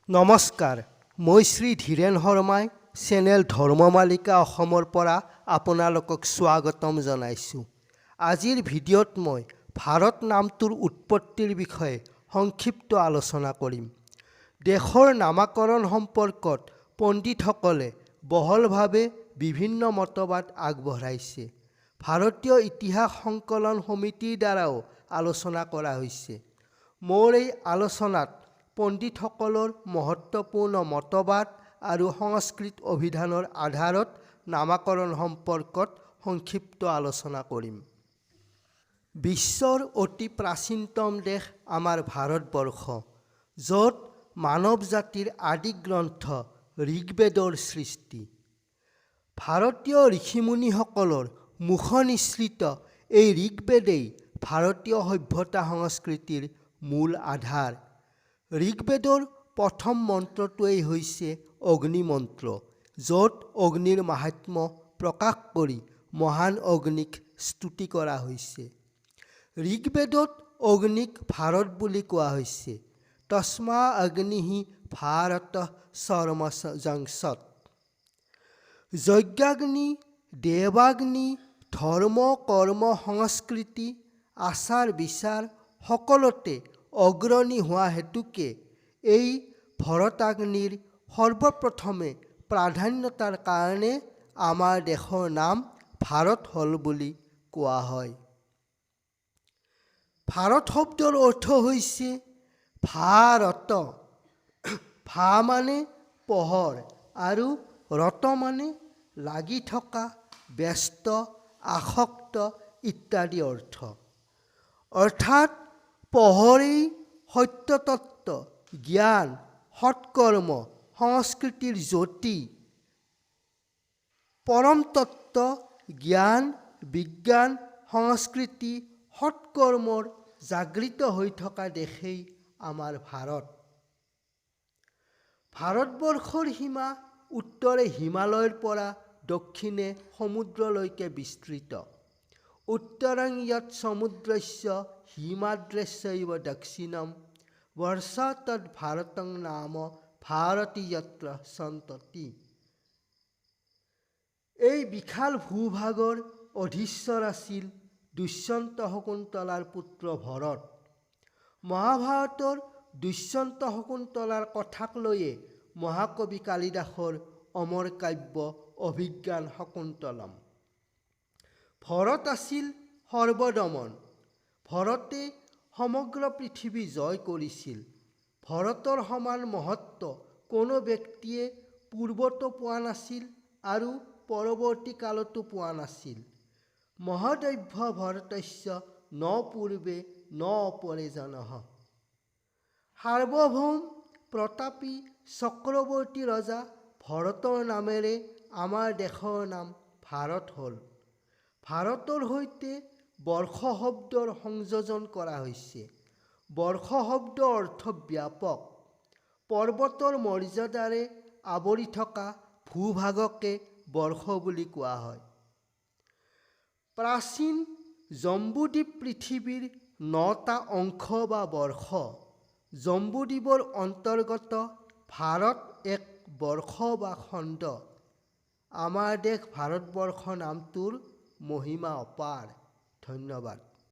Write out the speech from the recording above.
নমস্কাৰ, মই শ্ৰী ধীৰেন শৰ্মাই চেনেল ধৰ্মমালিকা অসমৰ পৰা আপোনালোকক স্বাগতম জনাইছোঁ। আজিৰ ভিডিঅ'ত মই ভাৰত নামটোৰ উৎপত্তিৰ বিষয়ে সংক্ষিপ্ত আলোচনা কৰিম। দেশৰ নামাকৰণ সম্পৰ্কত পণ্ডিতসকলে বহলভাৱে বিভিন্ন মতবাদ আগবঢ়াইছে। ভাৰতীয় ইতিহাস সংকলন সমিতিৰ দ্বাৰাও আলোচনা কৰা হৈছে। মোৰ এই আলোচনাত পণ্ডিতসকলৰ মহত্বপূৰ্ণ মতবাদ আৰু সংস্কৃত অভিধানৰ আধাৰত নামাকৰণ সম্পৰ্কত সংক্ষিপ্ত আলোচনা কৰিম। বিশ্বৰ অতি প্ৰাচীনতম দেশ আমাৰ ভাৰতবৰ্ষ, য'ত মানৱ জাতিৰ আদি গ্ৰন্থ ঋগ্বেদৰ সৃষ্টি। ভাৰতীয় ঋষিমুনিসকলৰ মুখনিসৃত এই ঋগ্বেদেই ভাৰতীয় সভ্যতা সংস্কৃতিৰ মূল আধাৰ। ঋগ্বেদৰ প্ৰথম মন্ত্ৰটোৱেই হৈছে অগ্নি মন্ত্ৰ, য'ত অগ্নিৰ মাহাত্ম্য প্ৰকাশ কৰি মহান অগ্নিক স্তুতি কৰা হৈছে। ঋগ্বেদত অগ্নিক ভাৰত বুলি কোৱা হৈছে। তস্মা অগ্নিঃ ভাৰত সৰ্বসংসৎ। যজ্ঞাগ্নি, দেৱাগ্নি, ধৰ্ম, কৰ্ম, সংস্কৃতি, আচাৰ বিচাৰ সকলোতে অগ্ৰণী হোৱা হেতুকে এই ভৰতাগ্নিৰ সৰ্বপ্ৰথমে প্ৰাধান্যতাৰ কাৰণে আমাৰ দেশৰ নাম ভাৰত হ'ল বুলি কোৱা হয়। ভাৰত শব্দৰ অৰ্থ হৈছে ভাৰত। ভা মানে পোহৰ আৰু ৰত মানে লাগি থকা, ব্যস্ত, আসক্ত ইত্যাদি অৰ্থ। অৰ্থাৎ পোহৰেই সত্যতত্ত্ব, জ্ঞান, সৎকৰ্ম, সংস্কৃতিৰ জ্যোতি, পৰম তত্ত্ব, জ্ঞান, বিজ্ঞান, সংস্কৃতি, সৎকৰ্মৰ জাগৃত হৈ থকা দেশেই আমাৰ ভাৰত। ভাৰতবৰ্ষৰ সীমা উত্তৰে হিমালয়ৰ পৰা দক্ষিণে সমুদ্ৰলৈকে বিস্তৃত। উত্তৰং য়ৎ সমুদ্ৰস্য হিমাদ্ৰস্যৈব দক্ষিণম বৰ্ষা তৎ ভাৰতং নাম ভাৰতী যত্ৰ সন্ততি। এই বিশাল ভূভাগৰ অধীশ্বৰ আছিল দুষ্যন্ত শকুন্তলাৰ পুত্ৰ ভৰত। মহাভাৰতৰ দুষ্যন্ত শকুন্তলাৰ কথাক লৈয়ে মহাকবি কালিদাসৰ অমৰ কাব্য অভিজ্ঞান শকুন্তলম। ভৰত আছিল সৰ্বদমন। ভৰতে সমগ্ৰ পৃথিৱী জয় কৰিছিল। ভৰতৰ সমান মহত্ব কোনো ব্যক্তিয়ে পূৰ্বতো পোৱা নাছিল আৰু পৰৱৰ্তী কালতো পোৱা নাছিল। মহদৈভ্য ভৰতস্য ন পূৰ্বে ন অপৰে জনঃ। সাৰ্বভৌম প্ৰতাপী চক্ৰৱৰ্তী ৰজা ভৰতৰ নামেৰে আমাৰ দেশৰ নাম ভাৰত হ'ল। ভাৰতৰ সৈতে বৰ্ষ শব্দৰ সংযোজন কৰা হৈছে। বৰ্ষ শব্দৰ অৰ্থ ব্যাপক। পৰ্বতৰ মৰ্যাদাৰে আৱৰি থকা ভূভাগকে বৰ্ষ বুলি কোৱা হয়। প্ৰাচীন জম্বুদ্বীপ পৃথিৱীৰ 9টা অংশ বা বৰ্ষ। জম্বুদ্বীপৰ অন্তৰ্গত ভাৰত এক বৰ্ষ বা খণ্ড। আমাৰ দেশ ভাৰতবৰ্ষ নামটোৰ মহিমা অপাৰ। ধন্যবাদ।